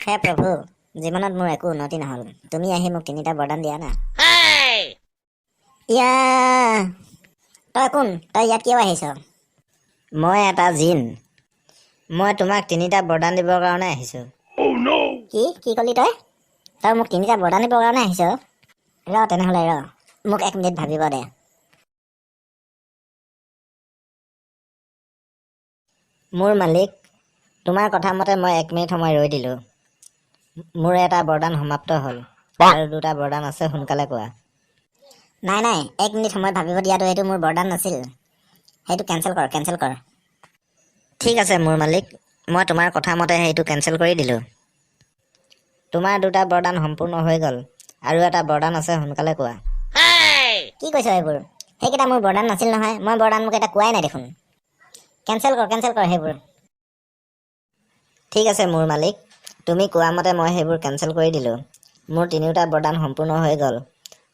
হে প্ৰভু, জীৱনত মোৰ একো উন্নতি নহ'ল। তুমি আহি মোক 3টা বৰদান দিয়া না। ইয়া, তই কোন? তই ইয়াত কিয় আহিছ? মই এটা জিন। মই তোমাক 3টা বৰদান দিবৰ কাৰণে আহিছোঁ। কি ক'লি তই? তই মোক 3টা বৰদান দিবৰ কাৰণে আহিছ? তেনেহ'লে মোক 1 মিনিট ভাবিব দে। মোৰ মালিক, তোমাৰ কথা মতে মই 1 মিনিট সময় ৰৈ দিলোঁ। মোৰ এটা বৰদান সমাপ্ত হ'ল আৰু 2টা বৰদান আছে, সোনকালে কোৱা। নাই, 1 মিনিট সময় ভাবিব দিয়াটো সেইটো মোৰ বৰদান নাছিল। সেইটো কেঞ্চেল কৰ। ঠিক আছে মোৰ মালিক, মই তোমাৰ কথা মতে সেইটো কেঞ্চেল কৰি দিলোঁ। তোমাৰ 2টা বৰদান সম্পূৰ্ণ হৈ গ'ল আৰু এটা বৰদান আছে, সোনকালে কোৱা। কি কৈছ এইবোৰ? সেইকেইটা মোৰ বৰদান নাছিল নহয়। মই বৰদান মোক এটা কোৱাই নাই দেখোন। কেঞ্চেল কৰ সেইবোৰ। ঠিক আছে মোৰ মালিক, তুমি কোৱা মতে মই সেইবোৰ কেঞ্চেল কৰি দিলোঁ। মোৰ 3টা বৰদান সম্পূৰ্ণ হৈ গ'ল।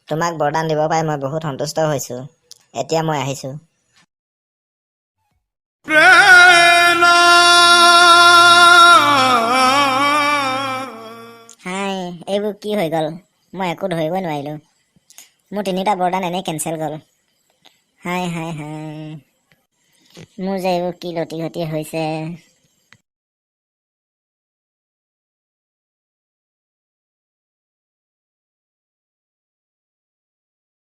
তোমাক বৰদান দিব পাই মই বহুত সন্তুষ্ট হৈছোঁ। এতিয়া মই আহিছোঁ। হাই, এইবোৰ কি হৈ গ'ল? মই একো ধৰিবই নোৱাৰিলোঁ। মোৰ 3টা বৰদান এনেই কেঞ্চেল গ'ল। হাই। মোৰ যে এইবোৰ কি লটি ঘটি হৈছে।